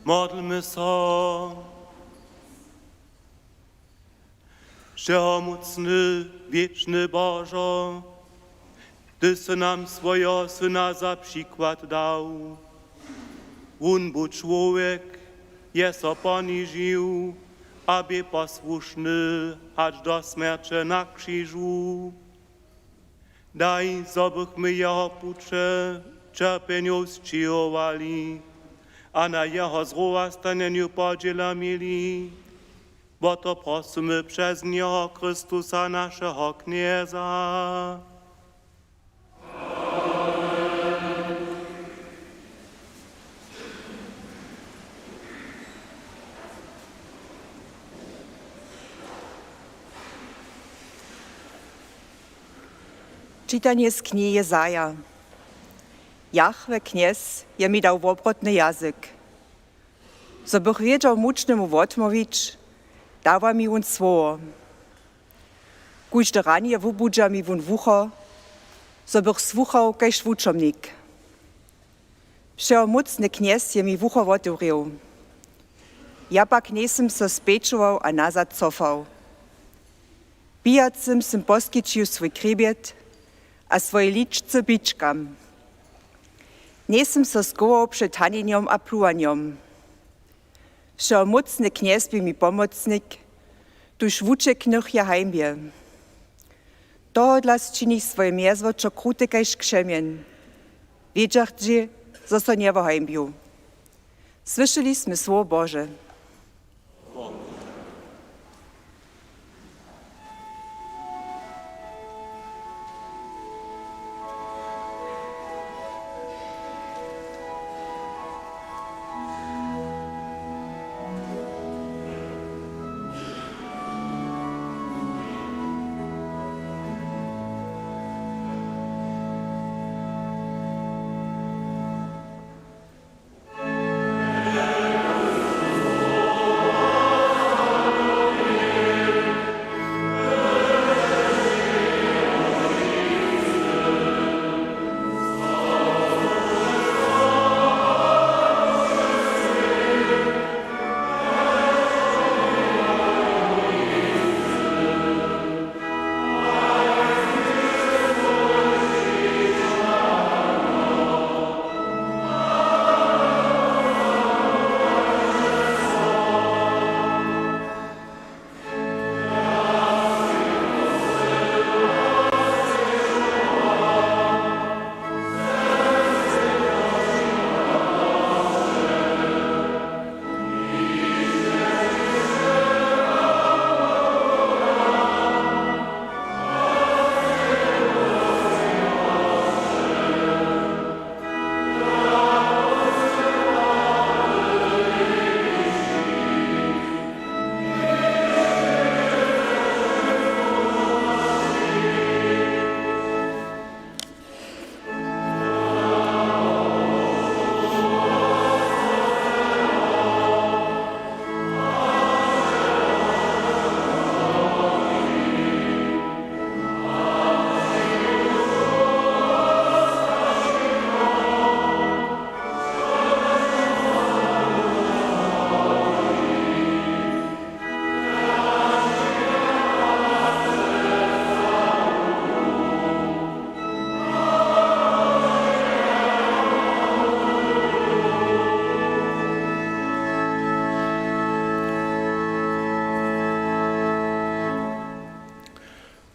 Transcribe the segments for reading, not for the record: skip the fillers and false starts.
Modlmy się. Wszechmocny, wieczny Boże, Tyś nam swojego Syna za przykład dał. On był człowiek, jest poniżył, aby posłuszny aż do śmierci na krzyżu. Daj, żebyśmy Jego pucze cierpieniu zczyjowali, a na Jego zrówastanieniu podziela mieli. Bo to prosimy przez Niego Chrystusa, naszego Knieza. Czytanie z knihy Jezaja. Jahwe kniez je mi dał wobrotny jazyk. Zobych wiedział mucznemu odmówić, dawa mi on słowo. Każdy ranie wybudza mi on wucho, zobych słuchał kaž wuczomnik. Wszechmocny kniez je mi wucho otworzył. Ja pak nesem se spečoval a nazad cofał. Bijacym sem poskyčił swój krybiet, a swoje liczce biczkam. Nesem se skował przed hanieniom a pluwaniem. Wszechmocny kniez by mi pomocnik, tuż wuczeknych ja heimbie. Tohodlas czyni swoje miezwocze krute kaž krzemien. Wiedziachcie, że so nie heimbiu. Słyszeliśmy słowo Boże.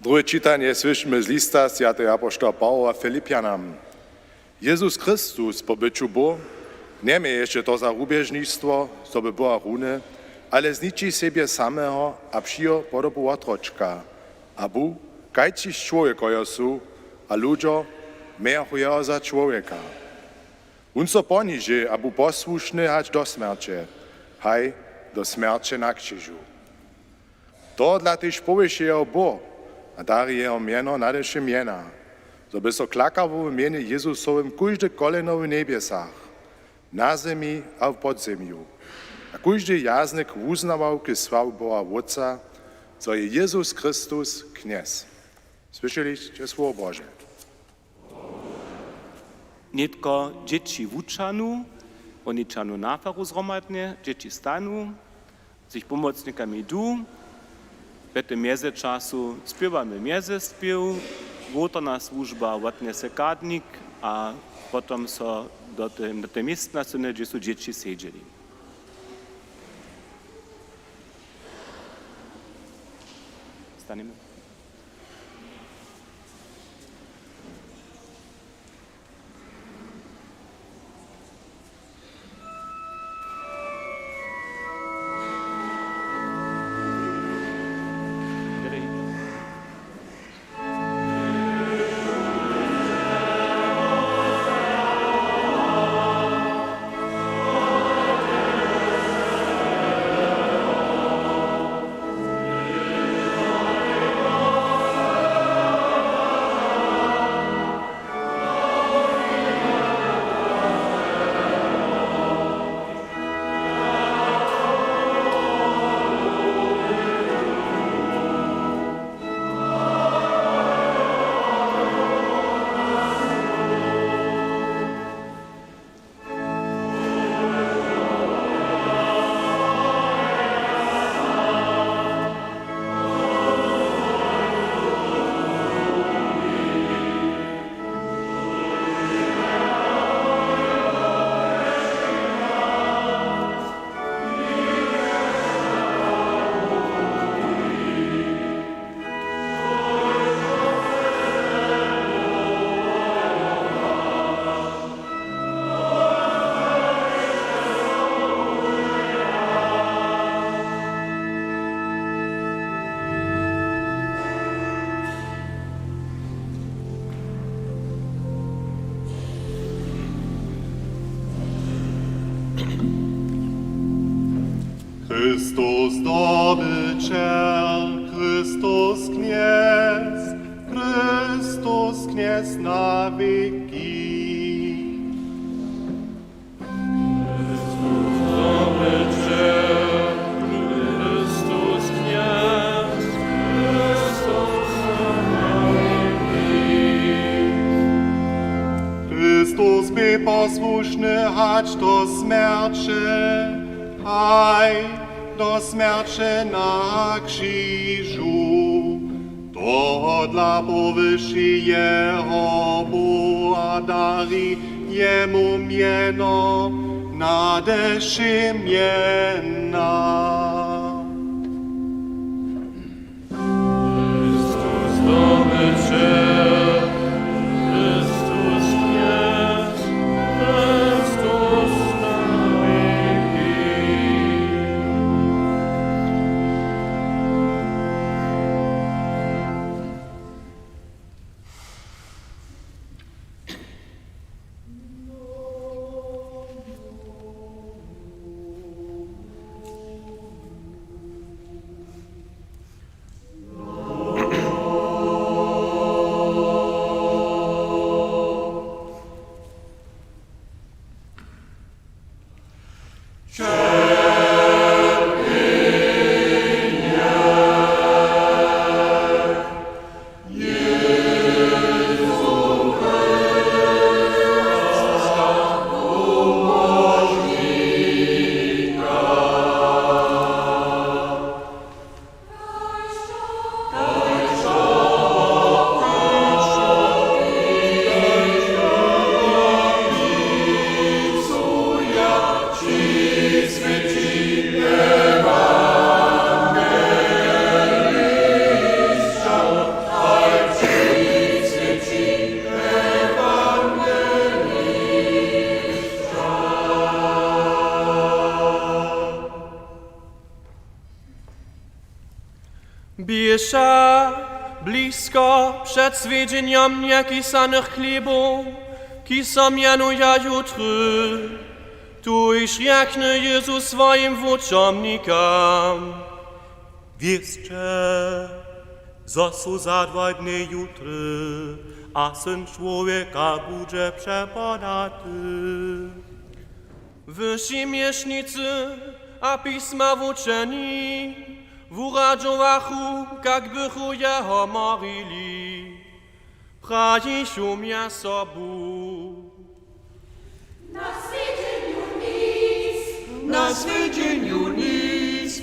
Drugie czytanie słyszymy z lista świętego apostoła Pawła Filipianom. Jezus Chrystus po byciu Boh nie mie jeszcze to za rubieżnictwo, co by była runy, ale zniczy siebie samego a przyjął podobu otroczka. A Bóg, kajciś człowieka Jesu, a ludzie mierują za człowieka. On so poniży, a był posłuszny aż do śmierci, haj do śmierci na krzyżu. To dla tyś powyższego Boh, a dar jeho mieno nadeše miena, so by so klakavo w imieniu Jezusowym każdy koleno w niebiesach, na zemi a w podziemiu. A każdy jaznik uznawał k sławu Boha Otca, so je Jezus Chrystus kniez. Słyszeliście słowo Boże? Nie tylko dzieci w uczanu, oni czanu nafaru zromadnie, dzieci stanu, sich pomocnikami du, w tym międzyczasu śpiewamy międzyspiew, wotorna służba odniesie kadnik, a potem so do tej miejsca, gdzie są dzieci siedzieli. Staniemy. Chrystus zdobyciel, Chrystus kniez na wieki. Chrystus zdobyciel, Chrystus kniez na wieki. Chrystus by posłuszny, hać do śmierci, do śmierci na krzyżu, to dla powyższy Jego bładari, Jemu mieno nadeszy miena. Chrystus zdobyciel, Chrystus kniez, Chrystus na wieki. Bieša blisko przed zwiedzeniem niekisanych chlebów, ki są mianuja jutry, tu iż rzeknie Jezus swoim wuczomnikom. Wiedzcie, zo są za 2 dni jutry, a Syn Człowieka będzie przepodaty. Wysi miesznicy, a pisma wuczeni, wuradzowachu, jak bychu jeho morili, praji siumia sobu. Na zwiedzeniu mi na zwydzieniu nic,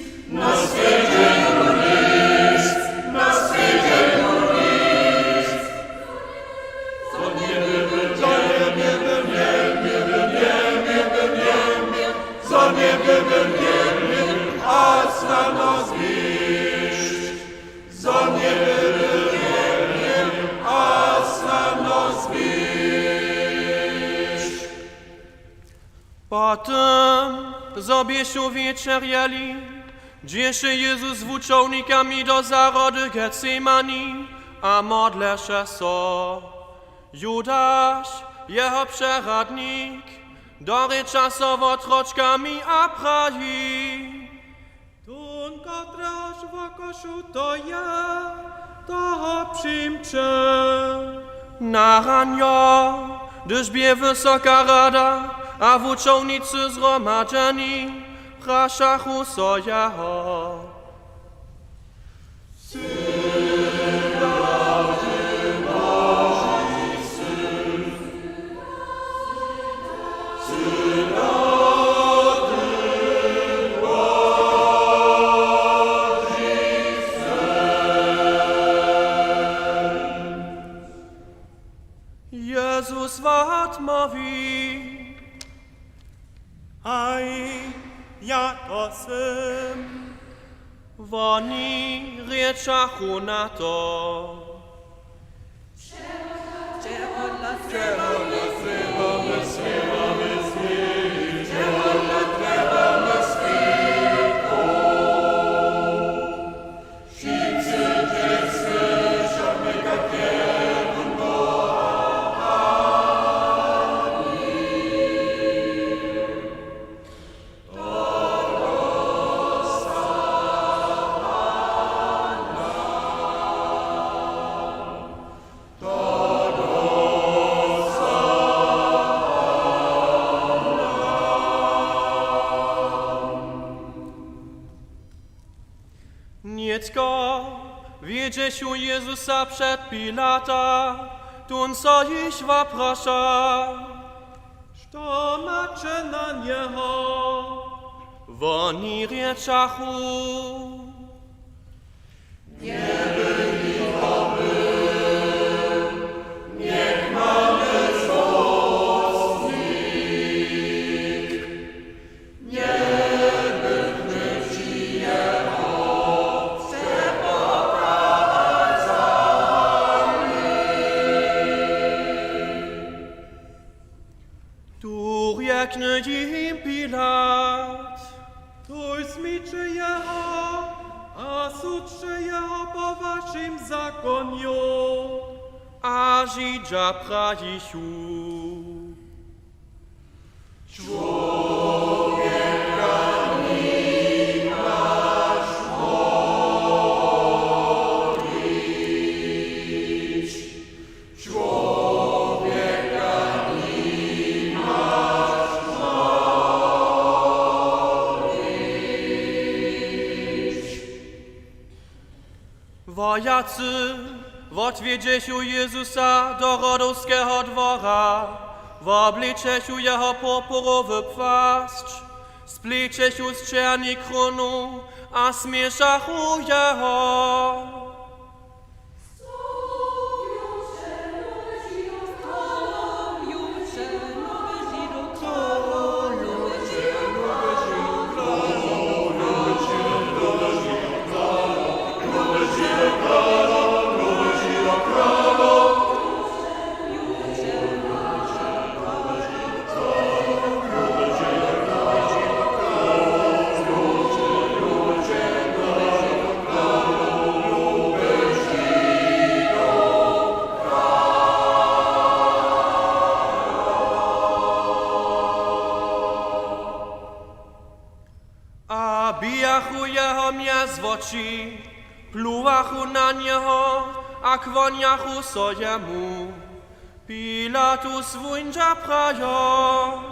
Potem zabiesiu wieczerjali, dzieszy Jezus z wuczownikami do zarody Getsemani, a modle się so. Judasz, jeho przeradnik, dory czasowo troczkami a prahi. Tunka traż w koszu to ja, toho przymcze. Na ranio, gdyż bie wysoka rada, a wuczownicy zgromadzeni, praszachu so jeho. Jezus wat mówi, Aj, ja to sym. woni rieczachu na to. Niecko wiedziesiu Jezusa przed Pilata, tun so iś waprasza. Što macie na niego? Woni rieczachu. Tu rieknie im Pilat. Tuj smicze jeho, a sudcze jeho po waszym zakoniu. A Żydża prajichu. Wojacy w odwiedziesiu Jezusa do rodowskiego dwora, w obliczesiu jeho purpurowy płaszcz, spliczesiu z czerni kronu, a śmieszachu jeho. A bijachu jeho miez w oczy, pluwachu na niego, a kwoniachu so jemu. Pilatus wundża prajo.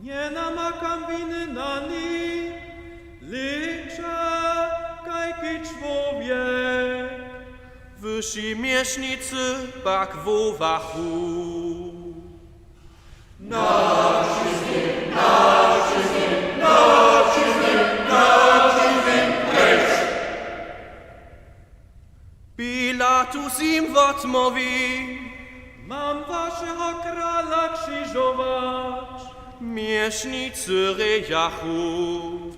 Nie namakam winy na nich, liczę, kajki człowiek. Wysi miesznicy pak wowachu. Na Pilatus im odmówi, Mam waszego krala krzyżować. miesznicy ryjachu.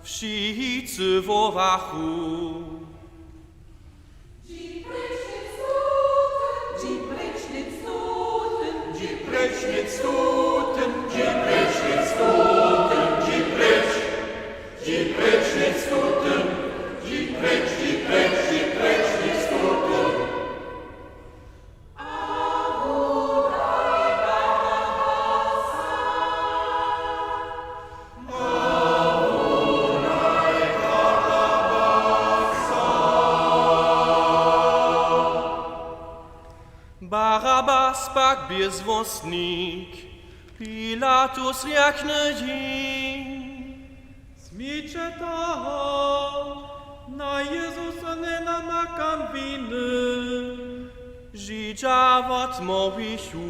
Wszyscy wołachu. Barabas pak bezwostnik, Pilatus riekne im. Zmicie toho, na Jezusa nie namakam winy. Żydza odmówichu.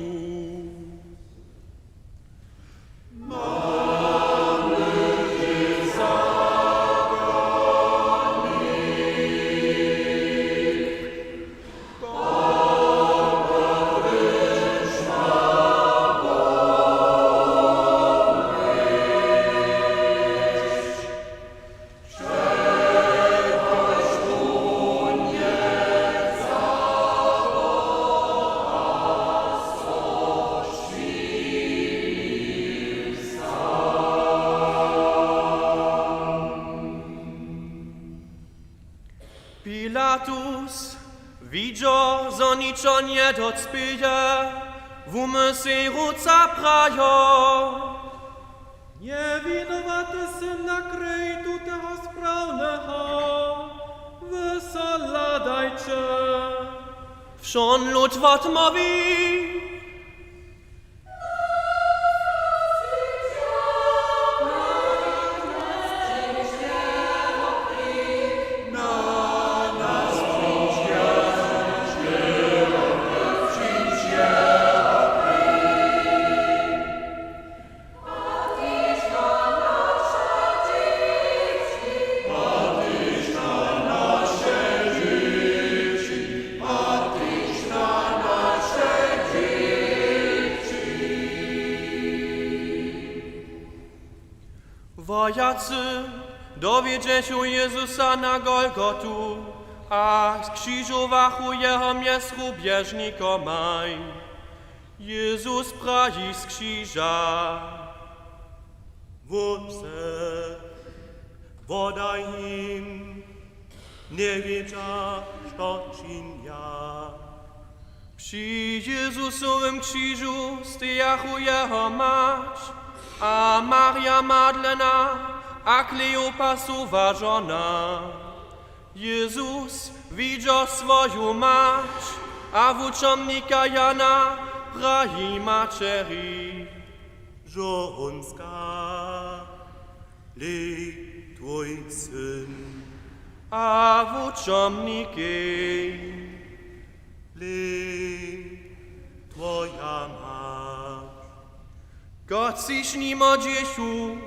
Pilatus, widzio, zo niczo nie docpije, w umysłu caprajo. Niewinowaty syn nakryj tu tego sprawnego. Wesola dajcie. Wszon lud odmówi, wojacy dowiedzie się Jezusa na Golgotu, a z krzyżowachu jeho mies rubieżnikomaj. Jezus prawi z krzyża. Wopse, wodaj im, nie wiedzia, co czynia. Przy Jezusowym krzyżu stojachu jeho mać, a Maria Madlena, a Kleopasowa żona. Jezus widział swoją mać, a wuczomnika Jana prawi maceri. Żonska, lej twój syn, A wuczomniki, lej twoja mać. Gott sich nimo dziesiu,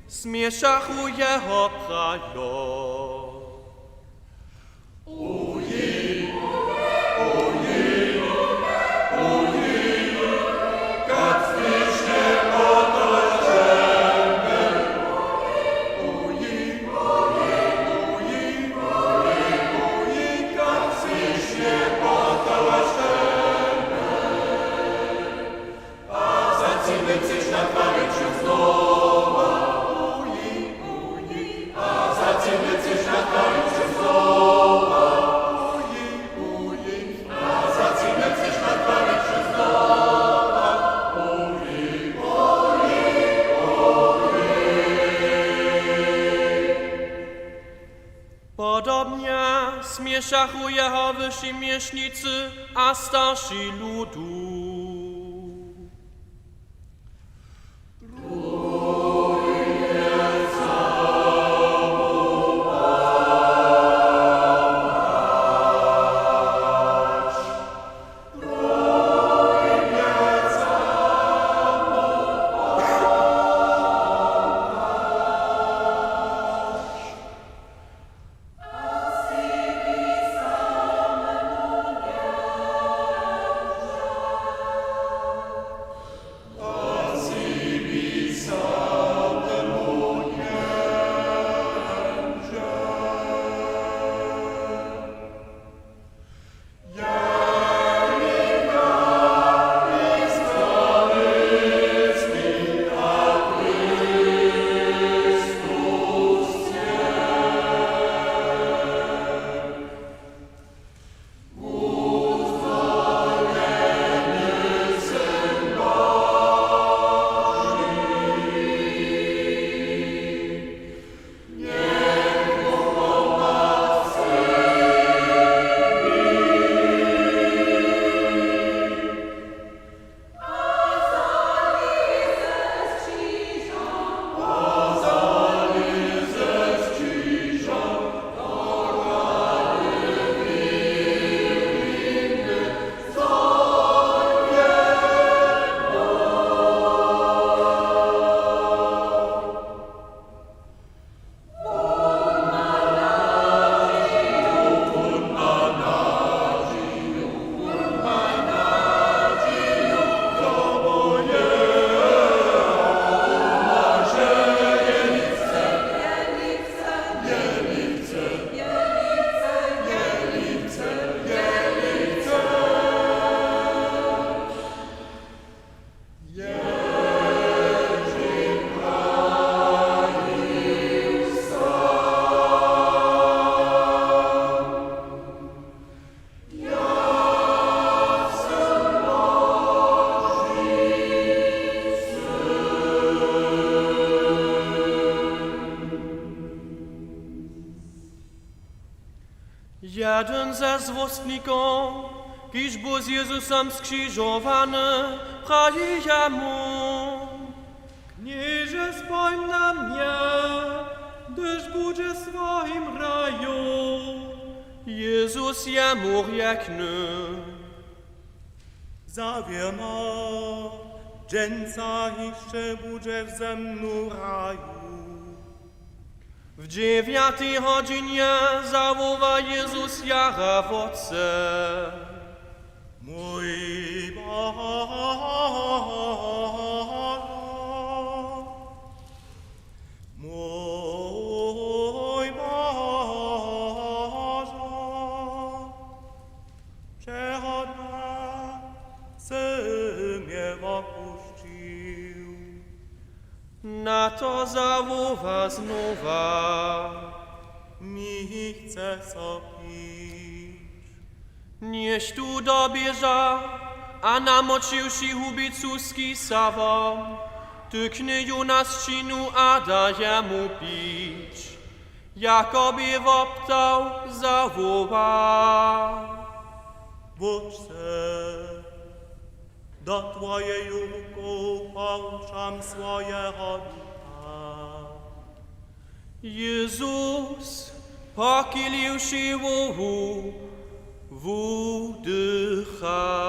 smieszachu jeho prajo. Podobnie smieszachu jeho wyżsi miesznicy, a starsi ludu. Jeden ze zwostników, kiż był z Jezusem skrzyżowany, praje jemu: Knieże, spojm na mnie, gdyż budzie swoim raju. Jezus jemu rzeknie: Zawierno, dżęca jeszcze budzie w ze mną raju. W 9 godzinie zawoła Jezus jara w oce. Mój Boże, mój Boże, czego Ty mnie opuścił? Na to zawoła znowa: Mi chce sopić. Nieś tu dobieża, a namoczywszy hubicu skisawał, tyknie ju na ścinu, a daje mu pić. Jakoby woptał, zawołał: Bóżce, do Twojej ruku pouczam swojego ducha. Jezus, pochyliwszy głowę, wdycha.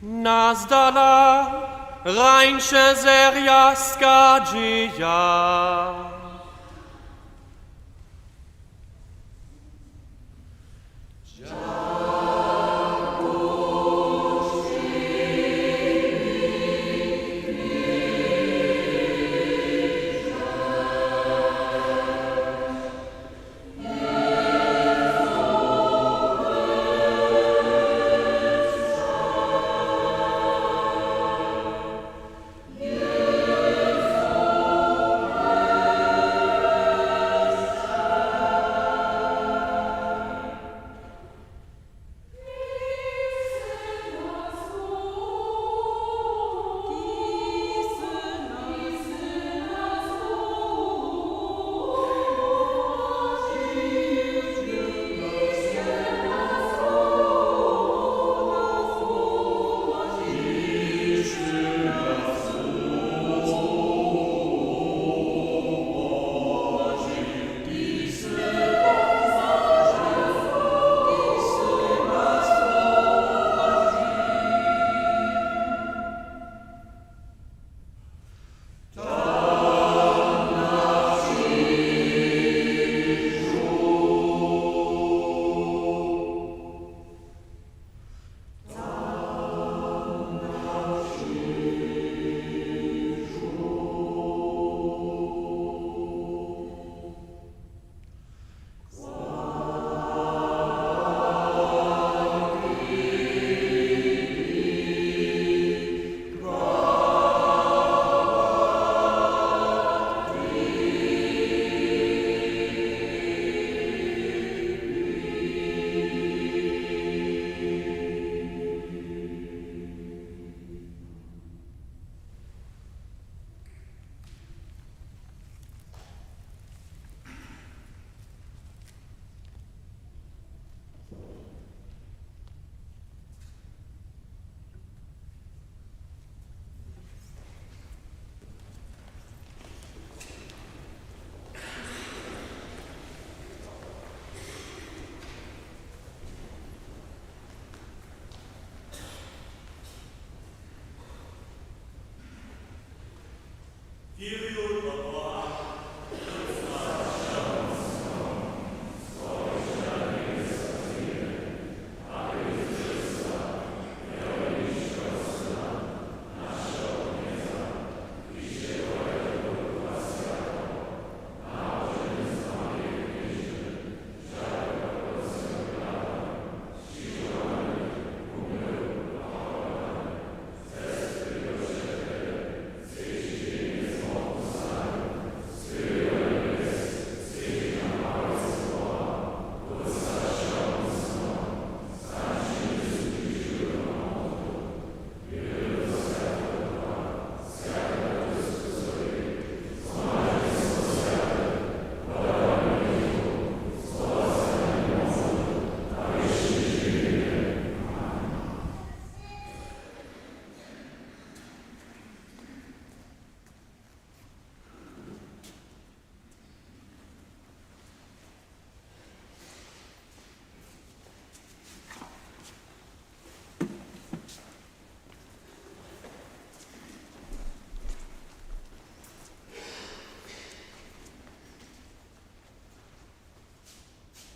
Nazdala rańsze zerjaska dzieja.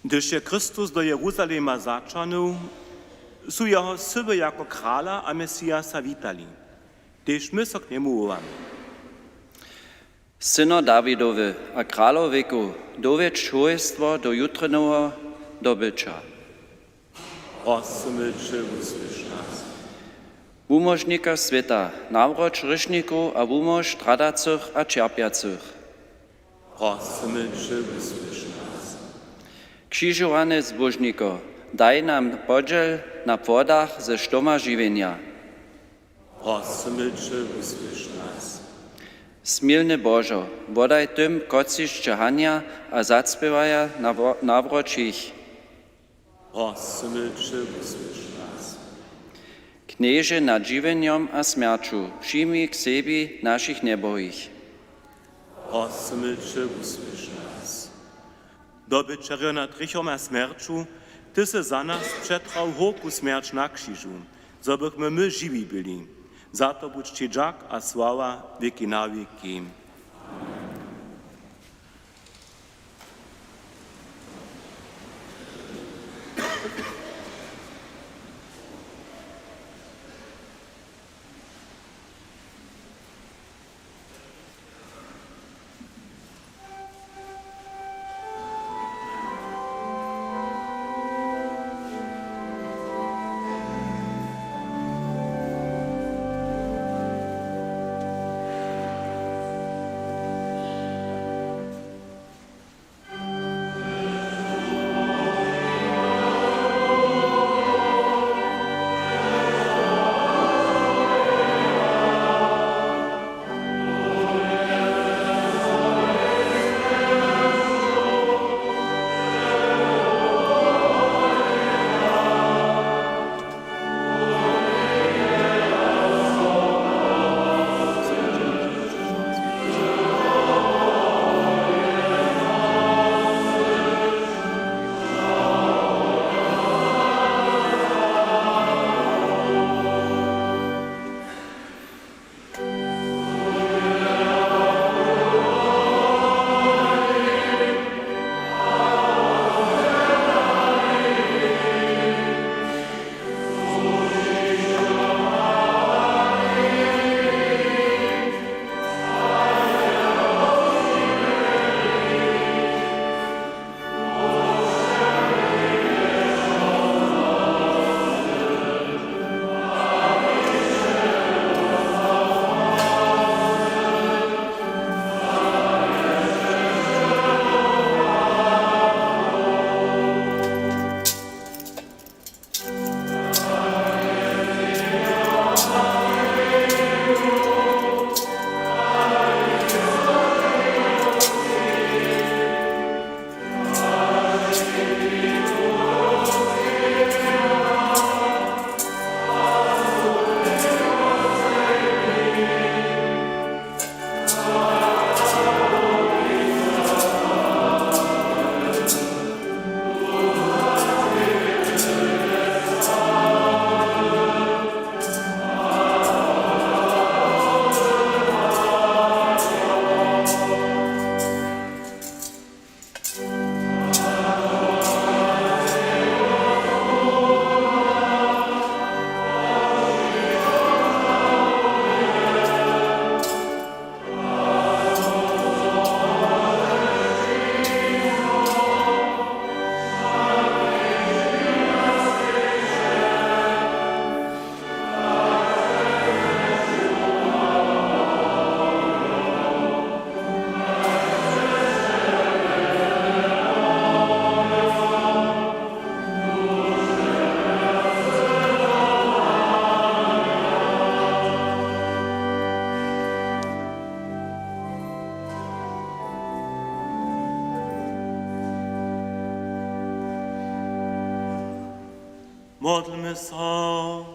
Gdyż je Chrystus do Jeruzalema zaczanął, su jeho syby jako krala a Mesijasa witali. Tež my so k niemu wołamy. Syno Dawidowy, a královéku, dowiedz człowiectwo do jutrnego dobycia. Rozmyczy, usłysz nas. Umožnika sveta, návroč ryšníků a umož stradacích a čerpiacích. Rozmyczy, usłysz nas. Křižované zbožníko, daj nám podziel na płodach ze štoma živěnia. Rozmyczy, usłysz nas. Smilny Božo, bodaj tym, koci šťahania a zacpievaja návročích. Rozmyczy, usłysz nas. Knieže nad živeniem a smrťu, přijmi k sebi našich nebohých. Rozmyczy, usłysz nas. Dobyčerjo nad rychom a smrću, ty se za nas przetrwał hoku smrć na krzyżu, zobychmy my żywi byli. Za to budź ci dziak a sława wieki na wieki. Módlmy się.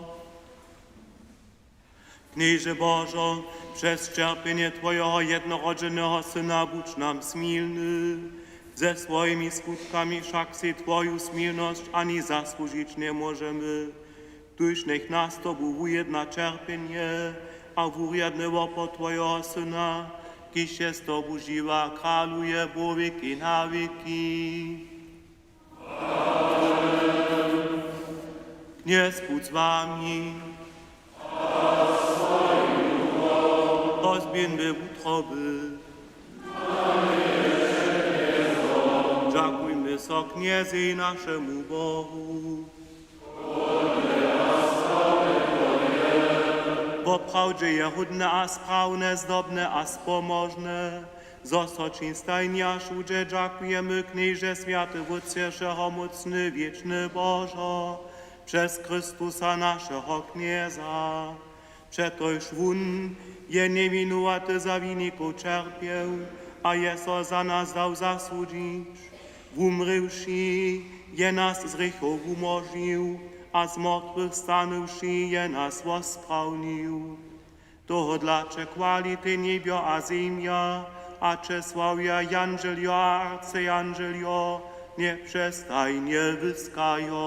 Knieże Bożo, przez cierpienie Twojego jednorodzonego Syna budź nam smilny. Ze swoimi skutkami wszak si Twoją smilność ani zasłużyć nie możemy. Tuż niech nas to ujedna cierpienie, a w ujedny łopot Twojego Syna, kiś jest to żywa, kraluje po wieki na wieki. nie spód z wami. Rozbieńmy utroby. Dziękujmy so kniezy naszemu Bohu. Bo prawdzie je chudne a sprawne, zdobne a spomożne. Zosocin stajniasz udzie dziękujemy knieże światy wódcierzego mocny, wieczny Bożo, przez Chrystusa naszego knieza. Przetoż wun je niewinułaty za winiku cierpiał, a jeso za nas dał zasłudzić. Umrywszy je nas z grzechów umożnił, a z martwych stanąwszy je nas wosprawił. Toho dlacze chwali Ty niebio a ziemia, a czesławia Jangelio a arcyangelio nie przestajnie wyskają.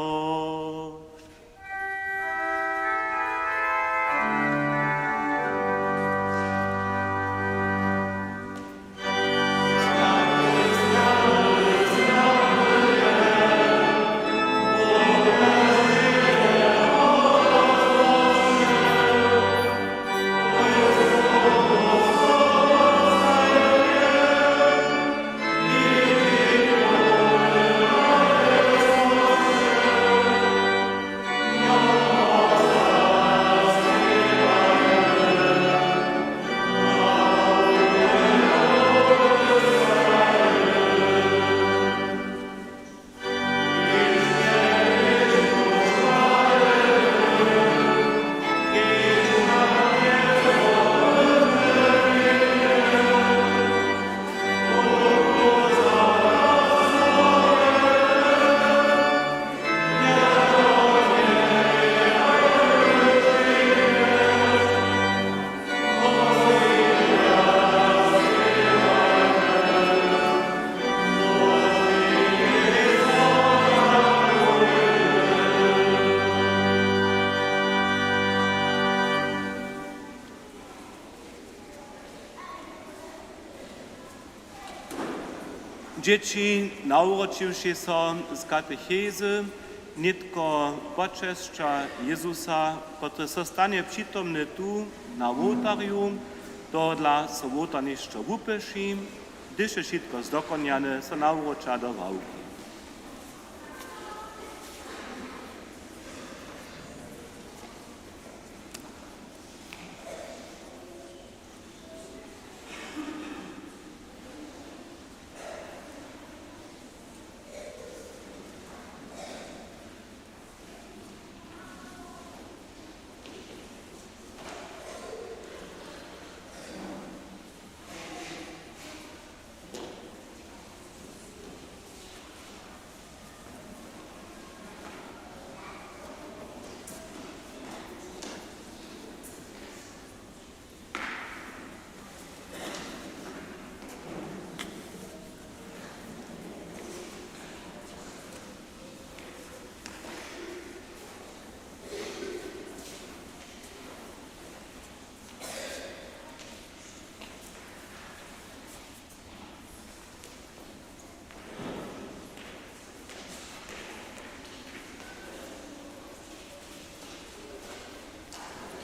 Dzieci nauczywszy się z katechezy, nitko poczeszcza Jezusa, który zostanie przytomny tu na ołtarzu, to dla sobota jeszcze upyszy, gdyż je wszystko zdokonane, so naucza do wałki.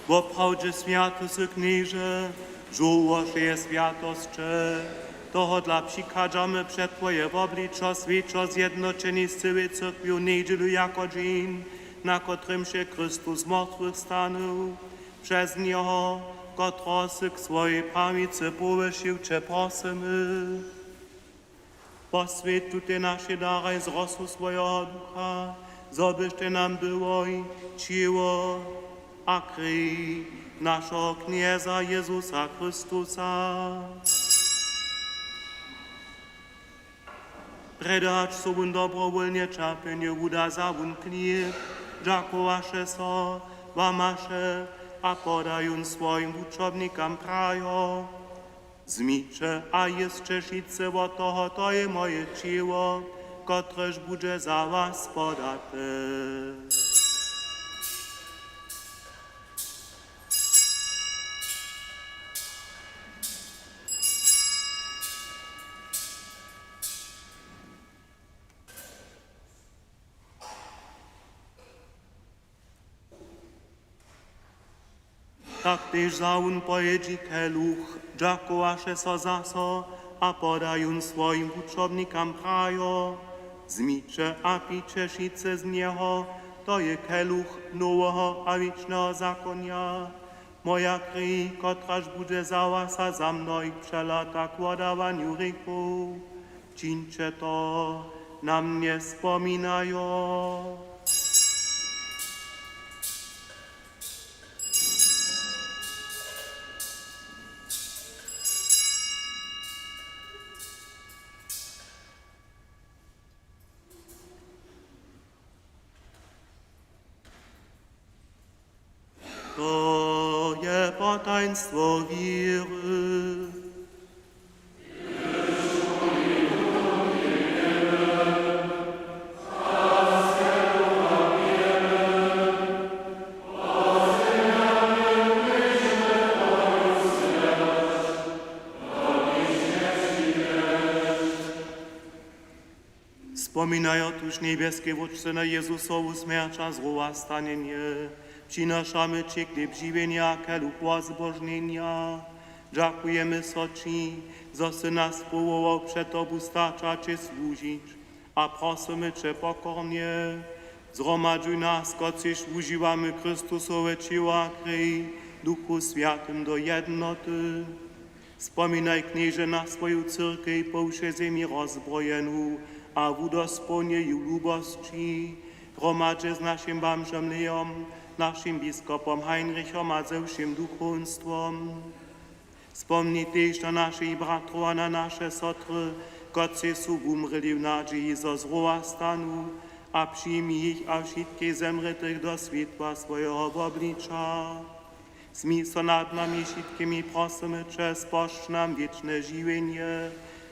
Bo prawdzie światosti knieże, żułosze je światostcze, toho dla przykadzamy przed Twoje obliczo, świeczo zjednoczeni z całej cyrkwią niedzielu jako dzień, na którym się Chrystus z martwych stanął, przez Niego, który się k swojej prawicy powysił, Cię prosimy. Poswięć Ty nasze dary z rosu swojego ducha, zobyś Ty nam było i ciło, a krwi naszego knieza Jezusa Chrystusa. Predać sobą dobrowolnie czapenie uda za wun kniew, dziakowasze so, wamasze, a podają swoim uczobnikam prajo. Zmicze, a jeszcze šice od toho, to je moje ciło, kotreż bude za was podate. tak też zaun pojedzi keluch, dżakowasze so zaso, a podajun swoim uczobnikam prajo. Zmicze a picze šice z niego, to je keluch nowego a wiecznego zakonia. Moja krwi, kotraż bude za was a za mną przelata k odawaniu ryku. Czyńcie to, na mnie wspominają. To je potaństwo wiry. Wspominają tuż niebieskie wódce na Jezusowu śmierć a złowastanienie. Przynoszamy Ci chleb żywienia, keluch zbożnienia. Dziękujemy Ci, że si nas powołał przed Tobą starcza Ci służyć, a prosimy Cię pokornie. Zgromadzuj nas, kociż używamy Chrystusowe ciała krwi, Duchu Świętym do jednoty. Wspominaj, knieże, na swoją cyrkę po wszej ziemi rozbrojeną, a w udosponie jej lubości. Gromadź z naszym Bamżem Leom, naszym biskupom Heinrichom a ze všim duchowstwom. Wspomnij też na naszych bratrów a na nasze sotry, kotrzy są umreli w nadziei zo złowastanu, a przyjmij ich a wszystkich zemretych do światła swojego oblicza. Smij so nad nami wszystkimi prosimy Cię, sposzcz nam wieczne żywienie,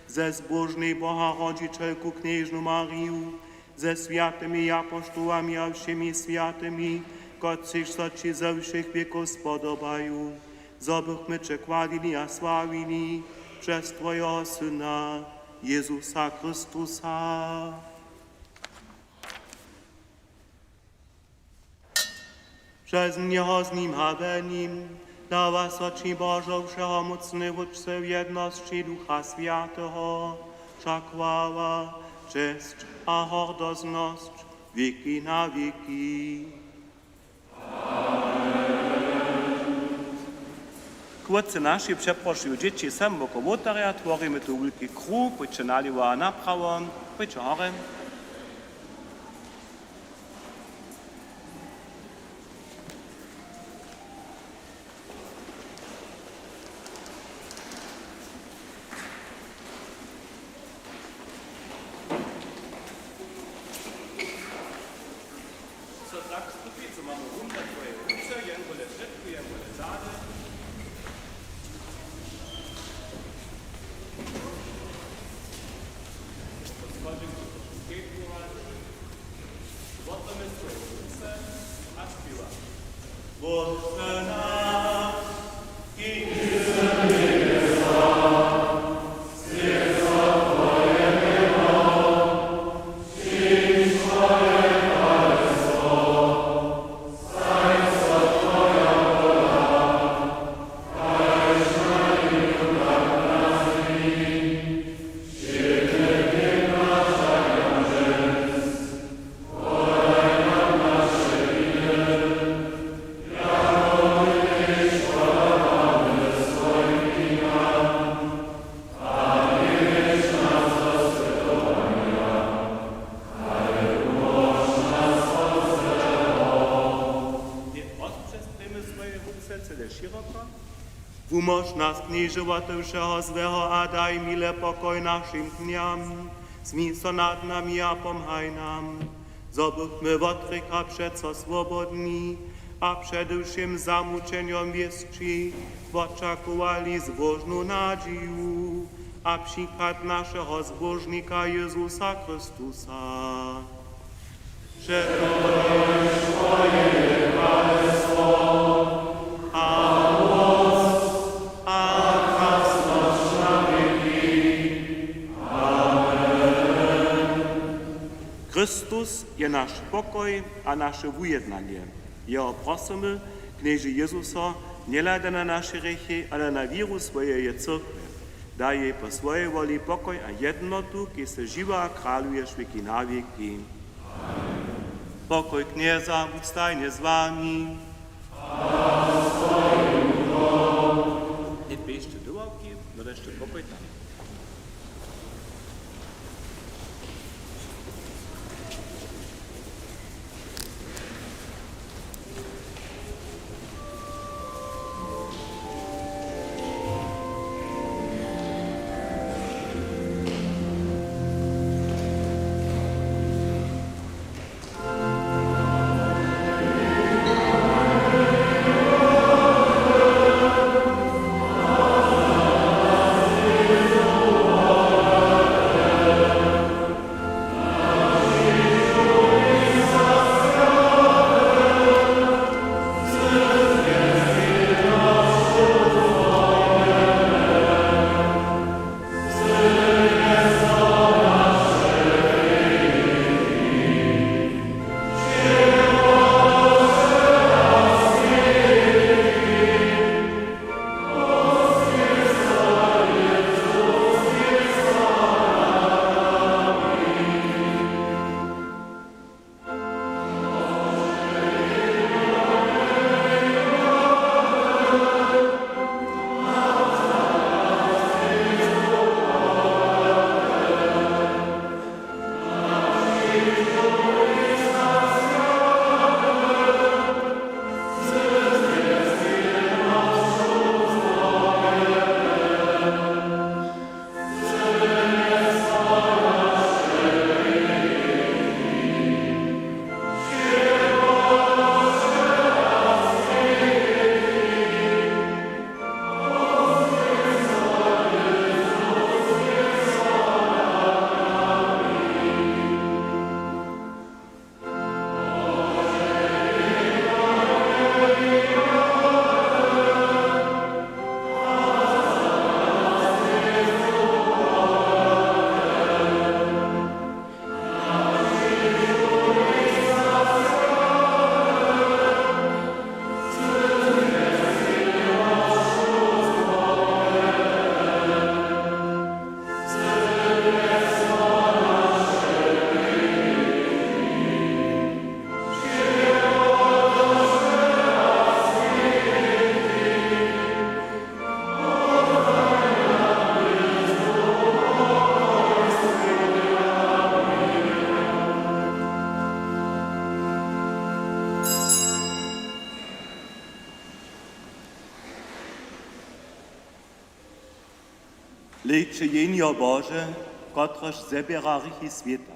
ze zbożnej Boha Rodzicielku Knieżną Mariu, ze świętymi apostołami a wszemi świętymi, kotrzy so Ci ze wszech wieków spodobają, zobychmy Cię chwalili a sławili przez Twojego Syna, Jezusa Chrystusa. Przez Niego z Nim a we Nim dała Ci Bożą Wszechmocny Wódce w jedności Ducha Świętego, wszak chwała, cześć a hordozność wieki na wieki. Kłodce naši przeproszują dzieci sam wokół łotaria, tworzymy tu wielki kruk, pójdźcie naliwa a naprawo, pójdźcie hore. Co tak stupi, co mamy rundę twoje ręce, jęgole brzydku, jęgole zady. Umoż nas, knieżeła wszeho złego, a daj mile pokoj naszym dniam. Zmień so nad nami, a pomhaj nam. Zobychmy wotryka przeco swobodni, a przedewszym zamuczeniom wieszczy, oczekowali zbożną nadzieję, a przykład naszego zbożnika Jezusa Chrystusa. Przekonaj swoje królestwo, Chrystus je nasz pokoj a nasze ujednanie. Jeho prosimy, knieży Jezusa, nie lada na naše rechy, ale na víru swojej cyrkve. Daj jej po swojej woli pokoj a jednotu, keď se živa a králuješ veky na veky. Pokoj knieza, buď stajne s vámi. Nie biežte do ławki, no ešte pokoj tam. Liczy jenio Boże, kotroż zebiera rychy świata.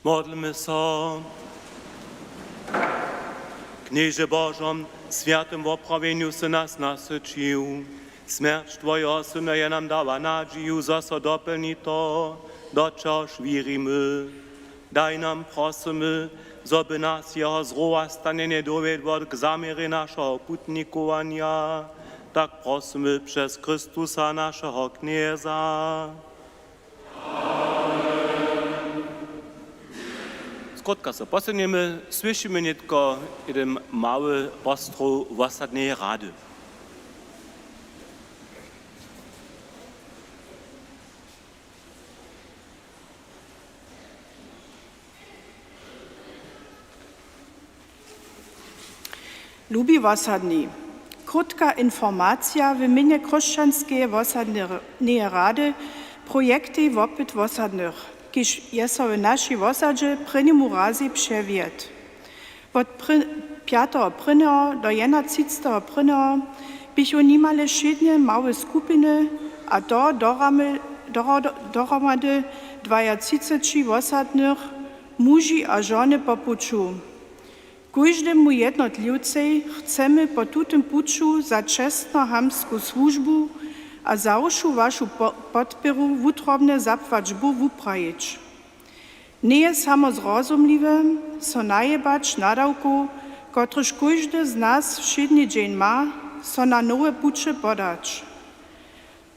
Modlmy so. Knieże Bożom, światym w oprawieniu se nas nasycił. Śmierć Twojego Syna je nam dała nadzieję, zaso dopełni to, do czegoś wierzymy. Daj nam, prosimy, żeby nas Jeho zrowa stanie nie dowiedło k zamiery naszego putnikowania. Tak prosimy przez Chrystusa naszego Knieza. Skrótka se posuniemy, słyszymy nie tylko jeden mały postroj w ostatniej rady. Lubi Wosadni. Krótka informacja w imieniu Chrześcijańskiej Wosadnej Rady projekty wopyt Wosadnych, kiż jest w naszej Wosadzie prynemu razy przewiet. Od 5. prynego do 31. prynego bychu nimale szydnie małe skupiny, a to dohromady 32 Wosadnych, muži a żony po puczu. Każdemu jednotliwcej chcemy po tutym puczu za czesno-hamsku służbu a zawsze waszą podporu wutrobne zapłaćbu wuprajić. Nie jest samo zrozumliwe, so najebać nadawku, kotryż każdy z nas wszedni dzień ma, so na nowe pucze podać.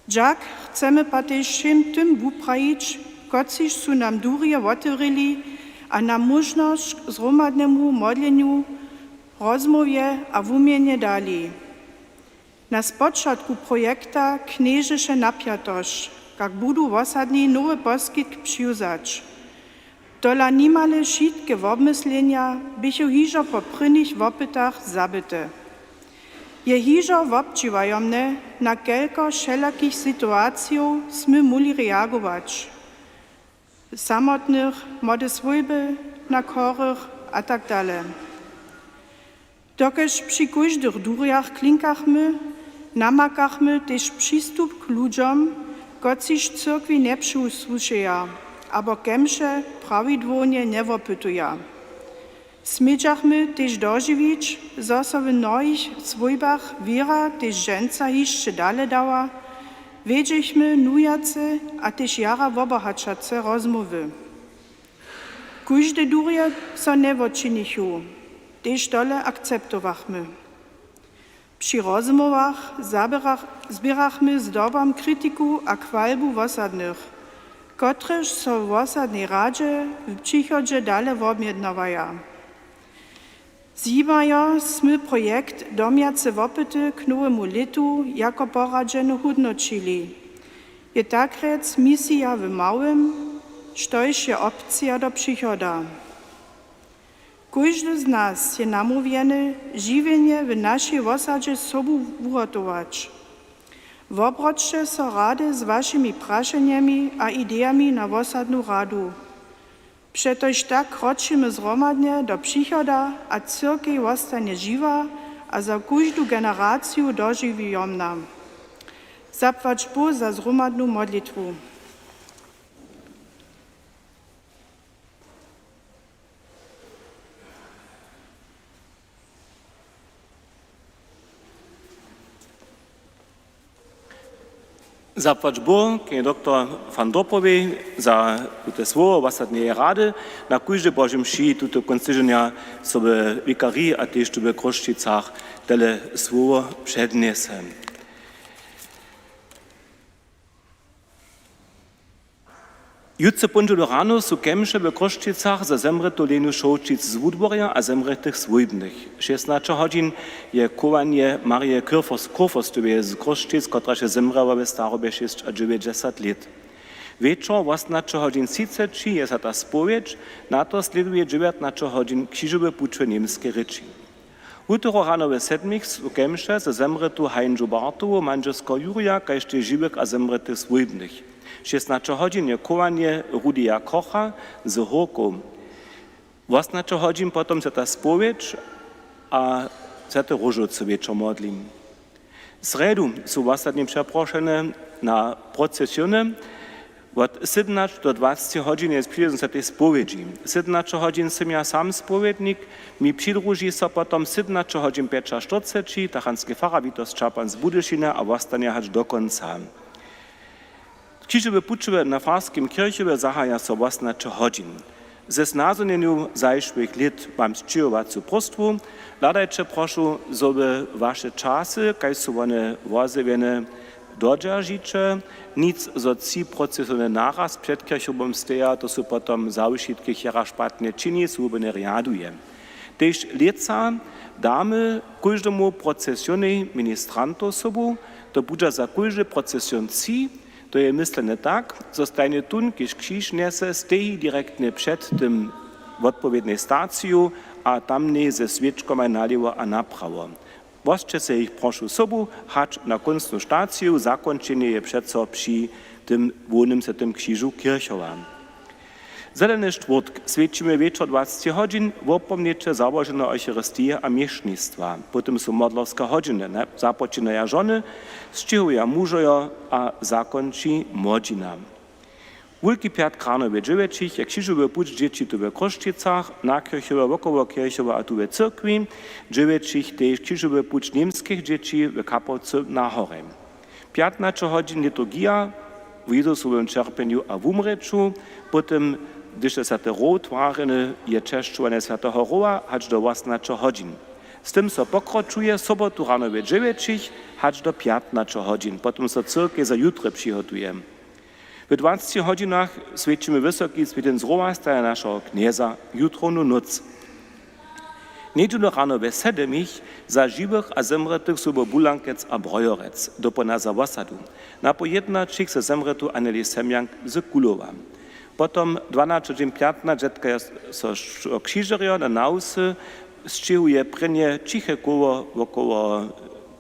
Dziak chcemy pa też všem tym wuprajić, kociż su nam durje otworili, a nam możność zromadnemu modleniu, rozmowie a wumienie dali. Na spoczatku projekta knieżysze napiatość, jak budu wosadni nowe poskytk przyjuzać. Dola nimale šitke wobmyslenia bychu hižo po prynych wopytach zabyte. Je hižo wobčiwajomne, na kelko wszelakich sytuacji smy muli reagować. Samotnych, młode swojby, na chorych a tak dalej. Dokeż przy każdych durjach klinkachmy, namakachmy też przystup k ludziom, kociż cyrkwi nie przysłuszeja, abo kemše prawidłownie nie wopytuja. Smidżachmy też dożywić, zo so w mnohich swojbach wiera też ženca jeszcze dalej dała, wiedzieliśmy nujace a też jara wobohačace rozmowy. Każde durje so nie wočinichu, też dole akceptowachmy. Przy rozmowach zbierachmy zdobam krytyku a kwalbu wosadnych, kotreż so w wosadnej radzie w przychodzie dalej wobjednawaja. Zjimajo smy projekt domiace wopyty k nowemu letu jako poradzeno hodnočili. Je tak rec misja w małym, štož je opcja do przychoda. Każdy z nas je namówiony żywienie w naszej wosadzie sobu ugotować. Wobroćcie so rady z waszymi praszeniami a ideami na wosadną radu. Przetoż tak kroczymy zromadnie do przychoda, a cyrkiej zostanie żywa, a za każdą generację dożywiomna. Zapłać Bóg za zromadną modlitwu. Zapłać Bóg, dr van Dopowej, za te słowo wosadnej rady, na każdy Bożym mszy tuto kończyżenia sobie wikarii, a też tu w Kroszczycach tele słowo przedniesem. Jutce pondzielu rano su kemše w Kroszczycach za zemretu Lenu Šolčic z Wudborja a zemretych swójbnych. 16 godzin je kowanie Marie Kurfostowej z Kroszczyc, która się zemrała w starobie 90 lat. Wieczor 18 godzin 30 jest ta spowiedź, na to sleduje 19 godzin krzyżowe pucze niemskie ryczy. Jutro rano w 7 su kemše za zemretu Heinzu Bartowo, manželsko Jurija, kajšte živek a zemretych swójbnych. 16 godzin je kowanie Rudija Kocha z Horką. 18 godzin potom se ta spowiedź, a se te różoce wieczor modlim. W sredu są ostatnie przeproszone na procesjony Od 17 do 20 hodin jest przyjedzą se tej spowiedzi. 17 hodin sam ja sam spowiednik, mi przydruži so potom 17 hodin 45, tachanski fara Witos Čapan z Budyšina a ostanie hać do końca. Krzyżowe puczowe na farskim kirchowie zahaja so 18 hodin. Ze znazonieniu zajszłych lat mam zczyjować zu prostwu, ladajcie proszę, żeby wasze czasy, kaj są one wozywiene, dodržiažiče, nic zo 3% naraz przed kirchobom steja, to są potom zaušitky, chera špatne čini, sobie ne riaduje. Tež leca damy każdemu procesjonej ministranto sobu, to budża za każdy procesjon ci, to je myslene tak, zostanie tun, kiż krzyż nese, steji direktnie przed tym odpowiedniej stacją, a tam nie ze świeczką naliło a naprawo. Wosće se ich prošu sobu, hać na końcu staciju, zakończenie je przeco przy tym wonym se tym krzyżu kirchowa. Zeleny czwartk świecimy wieczór 20 godzin, wopomniecie założone Eucharystie a miesznictwa. Potem są modlowskie godziny, zapoczynają żony, zczyhują mużojo a zakończy młodzina. Wielki piat kranowe dziewięcich, jak krzyżowy pucz dzieci tu we Kroszczycach, nakirchowe, wokoło kirchowe a tu we cyrkwi, dziewięcich też krzyżowy pucz niemskich dzieci we Kapowcu na Horem. 15 godzin liturgia w Jezusowym czerpieniu a w umreczu, potem, gdyż se te rod warene je czeszczowane Świętego Roa, hać do 18 godzin. Z tym so pokroczuje sobotu ranowe dziewięcich, hać do 15 godzin. Potem so cyrkie za jutre przygotuje. W 20 godzinach świecimy wysoki święty Zoroaster naszego knieza jutronu noc. Niedzielę rano we 7 za żywych a zemretych sobie Bulankec a Brojorec do ponaza Wasadu. Na pojednaczych se zemretu Anneli Semjank z Kulowa. Potom 12:15 dziecka so krzyżerio na nausy, zczyhuje prenie ciche koło wokoło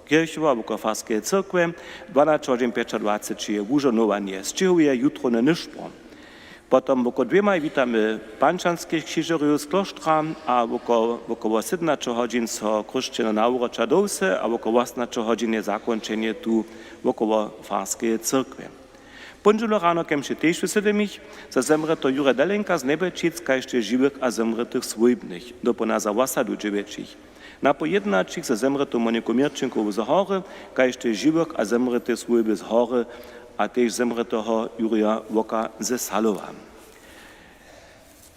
kirchowa, wokoło farskiej cyrkwy, 12:25 je wużonowanie, zczyhuje jutro na nyszpro. Potom wokoło 2 witamy panczanskich krzyżeriów z klosztra, a wokoło 17 godzin so kruszczyna na urocza dowse, a wokoło 18 godzin je zakończenie tu wokoło farskiej cyrkwy. Pondzielo rano kemše tež v 7, za zemreto Jure Delenka z Nebelčic, kajšte živých a zemretých svojbných, do ponaza Wasadu dževečích. Na pojednačích za zemreto Moniku Mirčenkovu z Hory, kajšte živých a zemretých svojby z Hory, a tež zemretého Jurija Voka ze Salova.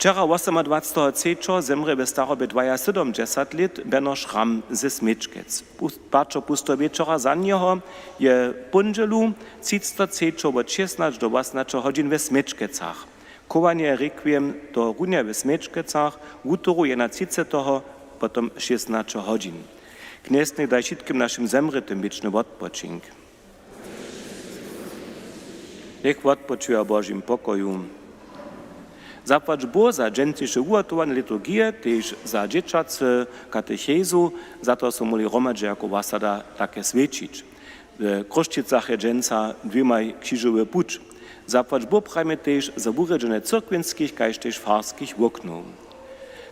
Včera 28. zemre ve starobie 72 let Benno Schramm ze Smečkec. Pačo pusto večera za něho je pondělu 30. od 16 do 18 hodin ve Smečkecach. Kovanie requiem do runia ve Smečkecach, v útoru je na 30. potom 16 hodin. Kněsny daj všetkým našim zemretým věčný odpočink. Nech odpočuje Božím pokoju. Zapłać Boh za dżęcisze ugotowane liturgie, też za dzieciacy katechezu, za to są mogli romadze jako wasada takie świecić. W Kroszczycach je dżęca 2 krzyżowe pucz. Zapłać Boh prajmy też za uredzenie cyrkwinskich, kaž też farskich woknów.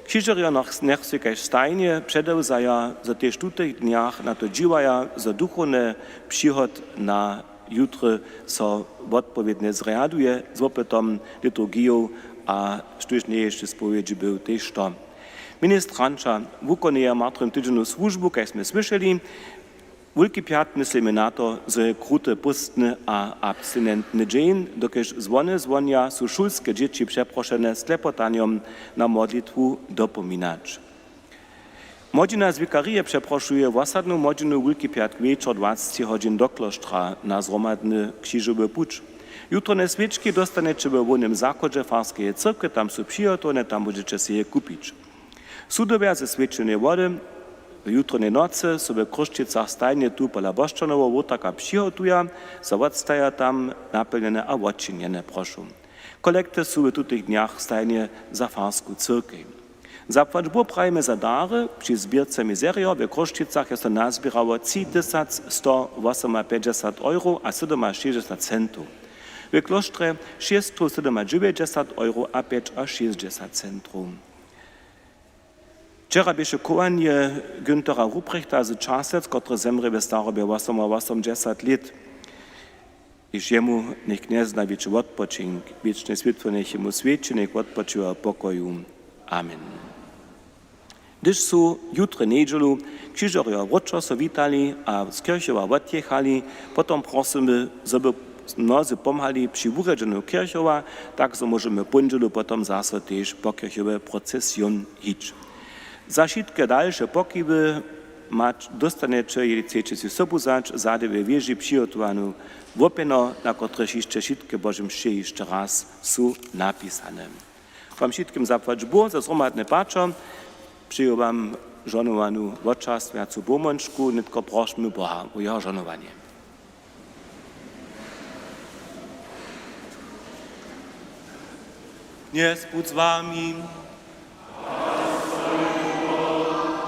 Krzyżerio nech się kaž stajnie przedewzaja, za też tutych dniach na to dziwaja, za duchowny przychod na jutro so odpowiednie zreaguje, z opytom liturgią, a štož nie jeszcze spowiedzi był też to. Ministranča wykonuje martrym tydzienną służbu, jak sme słyszeli. Wielki piat myslimy na to, że krute, pustne a abstinentny dzień, dokeż zwonia są szulskie dzieci przeproszone sklepotaniom na modlitwu dopominać. Modzina z wikarie przeproszuje wasadną modzinu Wielki piat wieczór 20 godzin do klosztra na zromadny krzyżowy pucz. Jutro na świeczki dostanecie w wolnym zakodzie farskiej cyrkwy, tam są przygotowane, tam możecie się je kupić. Sudowia ze świeczonej wody w jutronej nocy są w Kroszczycach stajnie tu pola Boszczanowa wotaka przygotują, za odstaja tam napełnione a odczynione proszą. Kolekty są w tych dniach stajnie za farską cyrkę. Zapłać Boh prajmy za dary, przy zbierce mizerio w Kroszczycach jest to nazbierało 3158 euro a 67 centów. W klosztrze 690 euro a 65 centrum. Wczoraj było kołanie Günthera Ruprechter z Czasec, który zemrze w starobie 80 lat. iż jemu niech nie zna wieczny odpoczynk, wieczne światło niech jemu świeci, niech odpoczywa pokoju. Amen. Gdyż są jutro niedzielu, krzyżowie wroczo so witali, a z kirchowa odjechali, potom prosimy, żeby mnozy pomhali przy urodzeniu kirchowa, tak so możemy pondzielu potom zase też po kirchowe procesjon iść. Za wszystkie dalsze pokiwy dostanecie, jeżeli chcecie si sobu zać, zade we wieży przygotowaną wopeno, na których jeszcze wszystkie Boże mszy jeszcze raz są napisane. Wam wszystkim zapłać Bóg za zgromadne patrze, przyjął wam żonowanu podczas wiacu pomączku, nie tylko prosimy Boha o jeho żonowanie. Jest Bóg z wami.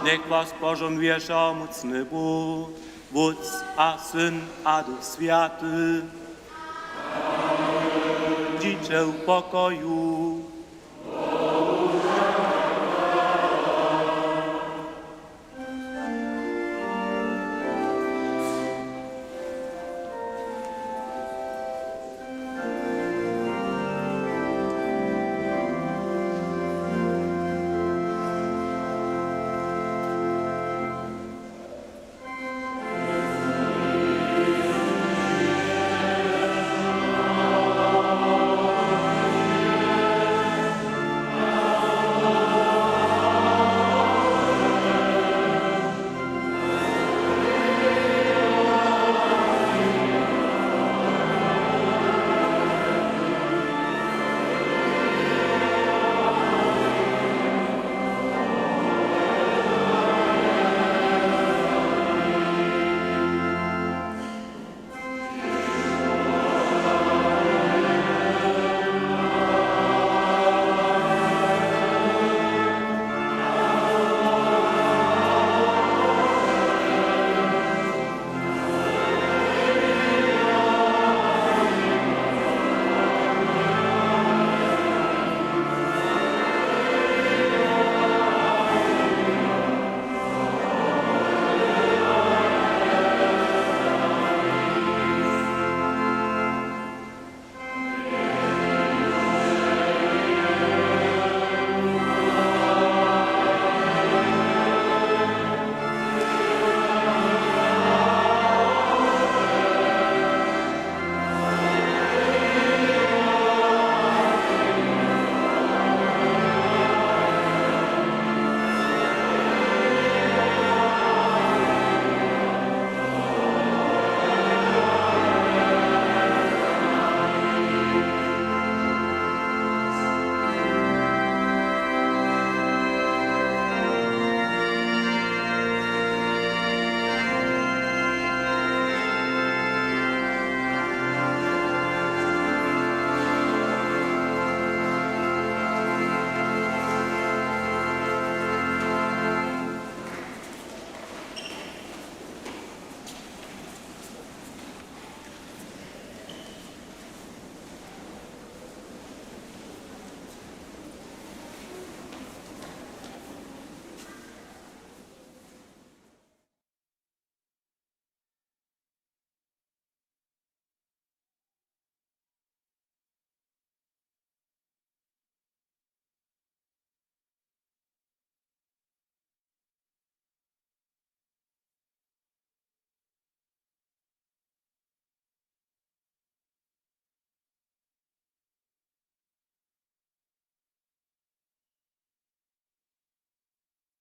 Niech was Bożą wiesza mocny Bóg, Wódz a Syn a Duch Święty. Dziecię pokoju.